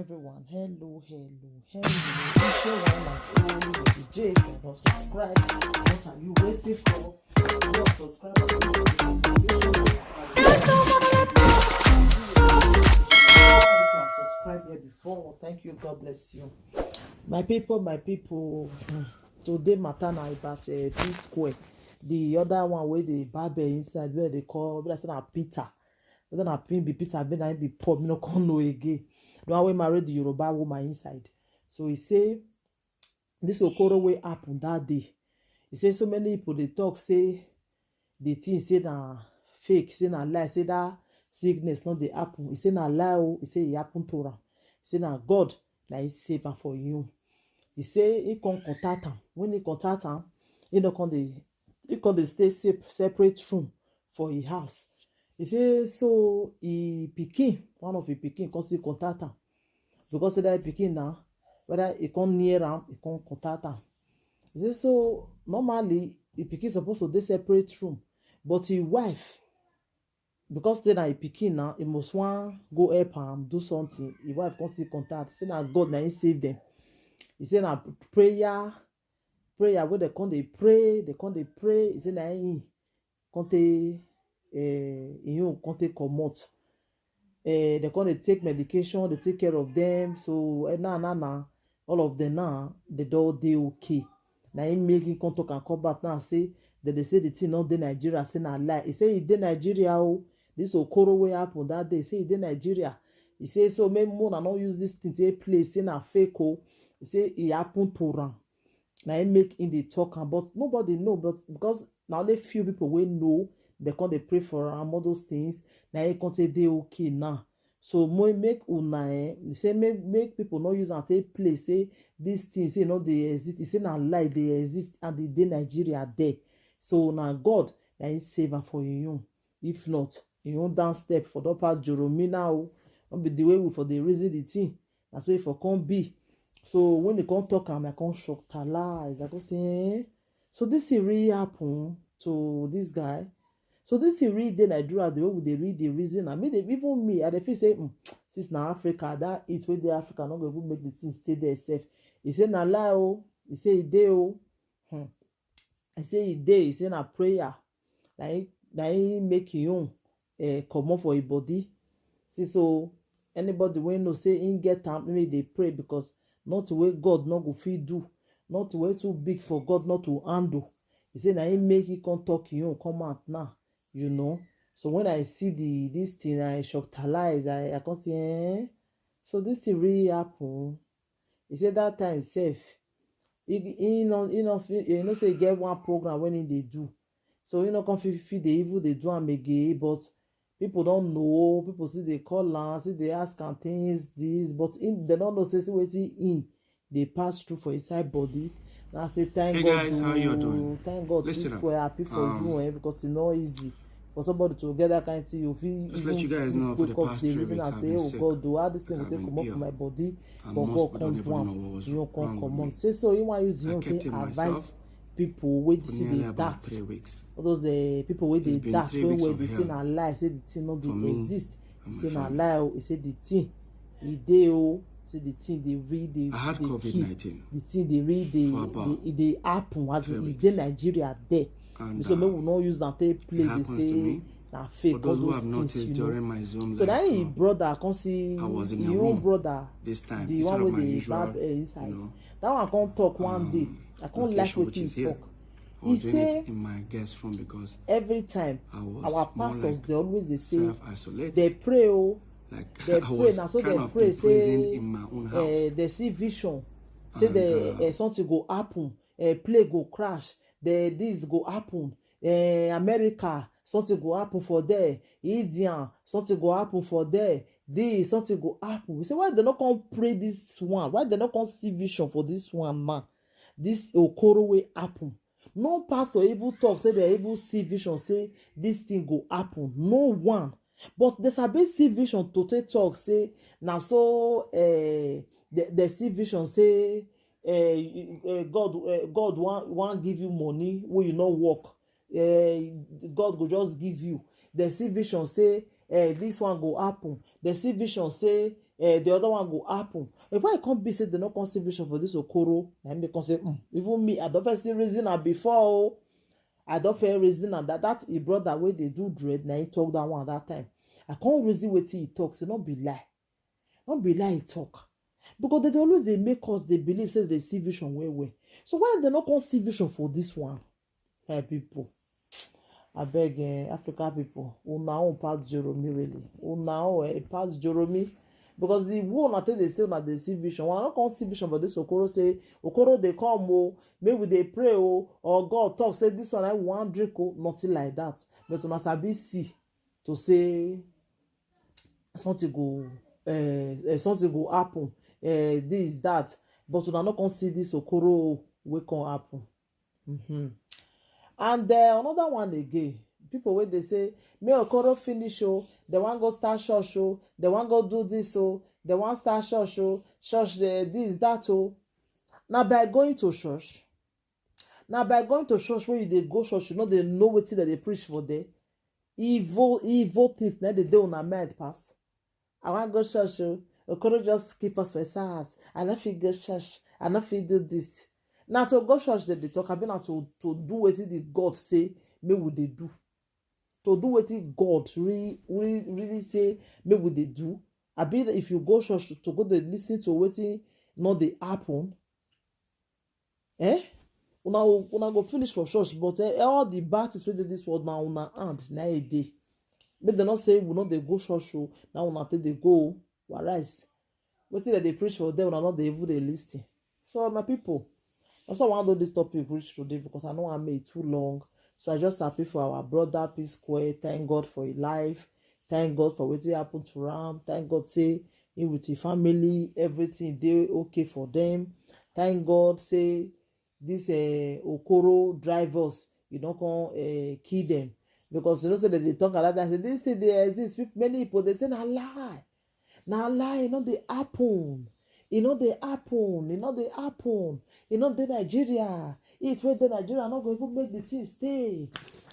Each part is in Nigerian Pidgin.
Everyone, hello. If you want my phone, the J, you don't subscribe. What are you waiting for? You don't subscribe. If you have subscribed here before, thank you. God bless you. My people. Today matter na about P Square. The other one where the barber inside where they call that's not Peter. Whether na pin be Peter, be na be Paul, me no come know again. The one wey marry the Yoruba woman inside. So he say this Okoro wey happen that day. He say so many people they talk say the thing say na fake, say na lie, say that sickness not dey happen. He say na lie o, he say e happen to am. He say na God na he save am for you. He say he come contact am. When he contact am, he come dey stay separate room for his house. He say so he pikin, one of his pikin come still contact am. Because say that pikin now, whether he come near am, he come contact am. He say so normally the pikin supposed to dey separate room, but his wife, because say na his pikin now, he must wan go help am do something. His wife come still contact. Say na God na him save them. He say na prayer wey they come dey pray. He say na him come take comot. They come dey take medication, they take care of them. So now all of them now they don dey okay. Na him make him come talk and come back now say that they say the thing not dey Nigeria. Say na lie. He say he dey Nigeria o. This Okoro wey happen that day. Say he dey Nigeria. He say so make Mona not use this thing to play. Say na fake o. He say e happen to am. Na him make him dey talk am, but nobody know. But because na only few people wey know, they come dey pray for am, all those things. Na him come take dey okay now. So make una say make people not use am take play. Say this thing say no dey exist. He say na lie dey exist and e dey Nigeria there. So na God na him save am for you. If not, you own down step for don pass Jeromina o. No be the way we for dey reason the thing. Na so e for come be. So when they come talk am, I come shock lies. I go say, so this thing really happen to this guy. So this thing really dey Nigeria the way we dey read the reason. I mean, even me, I dey feel say, since na Africa, that it wey dey Africa not go even make the thing stay there safe. He say na lie o. He say e dey o. He say e dey. He say na prayer. Na him make him own comot for his body. See, so anybody wey know say him get am, maybe they pray because not the way God not go fit do, not the way too big for God not to handle. He say na him make he come talk him own come out now, you know. So when I see this thing, I shocked lies. I can say, so this thing really happen. He said that time safe. He know say he get one program when he dey do. So he no come fit dey even dey do am again, but people don't know. People see they call am, see they ask am things, this, but they don't know say wetin in they pass through for inside body. Now say thank hey God, guys, how you doing? Thank God, P Square happy for you, because it's not easy for somebody to get that kind of thing. You feel just let you guys know for the past 3 weeks I've been sick. God, do how this thing will take come up from my body, but God come one, you come come on. Say so, you want use you advice people wey see the that all those people wey dey that wey they say na lie, say the thing no dey exist. Say na lie o. He say the thing e dey o. Say the thing dey read dey COVID-19. the thing dey read dey happen as e dey Nigeria there. And so make we no use am take play. They say na fake, all those things, you know. So that him brother come see him own brother, the one with the barb inside, you know, that one come talk one day. I can't like what he talk. He say in my guest room because every time our pastors like they always they say isolated. They pray they pray now, so they pray say in my own house. they see vision, say the something go happen, plane go crash, this go happen, America something go happen for there, India something go happen for there, this something go happen. We say why they not come pray this one? Why they not come see vision for this one man? This Okoro wey happen. No pastor even talk say they even see vision say this thing go happen. No one. But there's a big see vision to take talk say now so the see vision say God want give you money when you not work. God go just give you. The see vision say this one go happen. They see vision say the other one go happen. Why it can't be say they no come see vision for this Okoro? And they can say, even me, I don't first see reason am before. I don't fair reason am that he brother wey they do dread. Now he talk that one at that time. I can't reason wetin he talk. So not be lie. Not be lie he talk. Because they always they make us they believe say they see vision well. So why they not come see vision for this one? Hey people. I beg Africa people, una own pass Joromi really. Una own pass Joromi. Because the one I think they say na they see vision. When I not come see vision for this Okoro say, Okoro they come maybe they pray or God talk say this one I want drink nothing like that. But una sabi see to say something go happen. This that. But una not come see this Okoro wey come happen. And another one again, people wey they say may Okoro finish they want go start church they want go do this they want start church this that now by going to church when you dey go church they know wetin that they preach for there. Evil things na they dey on mind pass. I want go church Okoro just keep us for SARS. I no fit go church. I no fit do this. Now to go church they talk about now to do wetin the God say me would they do. To do wetin God really say me would they do. I mean if you go church to go dey listen to wetin not dey happen. Una go finish for church but all the bad things wey dey this world now una hand na a day. Make they not say we not dey go church now una take dey go whereas wetin they preach for them una not dey even dey lis ten. So my people. Also, I want to do this topic reach today because I know I made it too long. So I just happy for our brother P Square. Thank God for his life. Thank God for what happened to Ram. Thank God say he with his family, everything they okay for them. Thank God say this Okoro drivers, you don't come kill them. Because you know say that they talk a lot and say this thing they exist. Many people they say na lie. Na lie, they happen. They happen. They happen. The Nigeria. It's where the Nigeria not going to make the thing stay.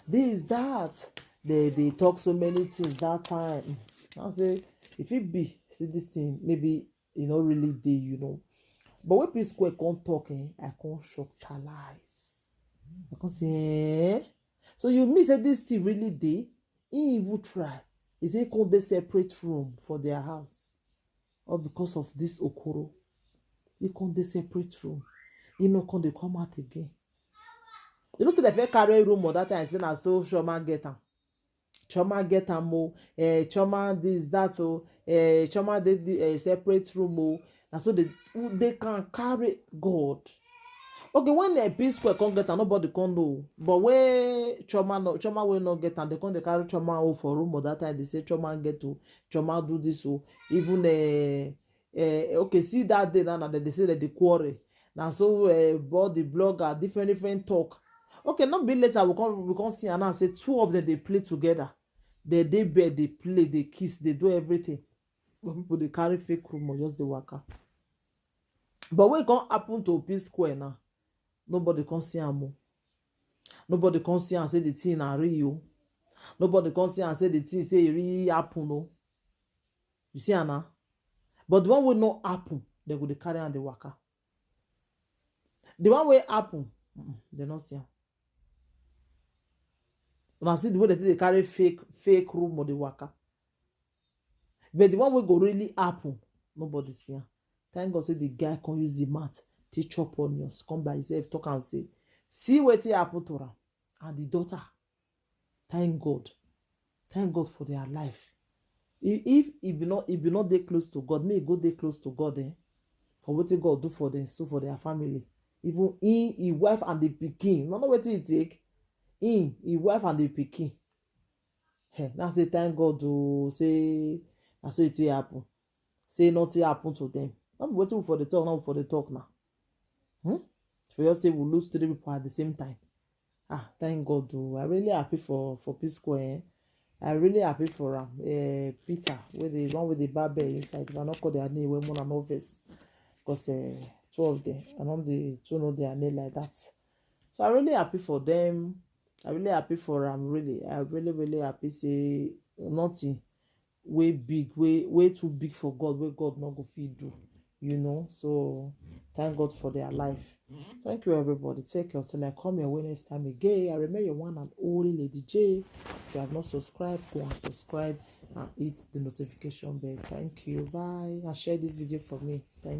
This, that. They talk so many things that time. I say, if it be, see this thing, maybe, really day, But when P Square can't talk, I can't shock lies. I can't say, So you mean that this thing really day? He even try. Is it called the separate room for their house? Or because of this Okoro, you come the separate room. You know, come they come out again. You know, so the first carry room or that time, say na so Choma get am. Choma get am Choma this that Choma the separate room and so they can carry God. Okay, when the P Square can't get am, nobody can know. But where Choma will not get am, they can't carry Choma for room or that time they say Choma get to Choma do this even okay, see that day now that they say that they quarrel. Now so about the blogger, different talk. Okay, not be later we can see and now say two of them they play together. They bed, they play, they kiss, they do everything. But people they carry fake rumor, just the waka. But what can happen to P Square now? Nobody can see am. Nobody can see and say the thing are real. Nobody can see and say the thing say it really happen. No. You see Anna? But the one will not happen, they go carry on the waka. The one will happen, they not see. When I see the way they carry fake room or the waka. But the one will go really happen, nobody see. Thank God say the guy can use the mat, teach chop onions, come by himself, talk and say, see what happen to her and the daughter. Thank God for their life. If he be not dey close to God, may go dey close to God for wetin God do for them, so for their family. Even his wife and the pikin, no wetin he take. His wife and the pikin. Now say thank God to say na so it happen. Say nothing happen to them. Not waiting for the talk, not for the talk now. For you say we lose 3 people at the same time. Thank God. I really happy for P Square. I really happy for Peter, with the one with the barber inside. If I not call their name, we more novice, because 2 of them, I know the 2 know their name like that. So I really happy for them. I really happy for really. I really happy. Say nothing way big, way too big for God, where God not go fit do, So thank God for their life. Thank you, everybody. Take care till I come your way next time again. I remember your one and only Lady J. If you have not subscribed, go and subscribe and hit the notification bell. Thank you. Bye. And share this video for me. Thank you.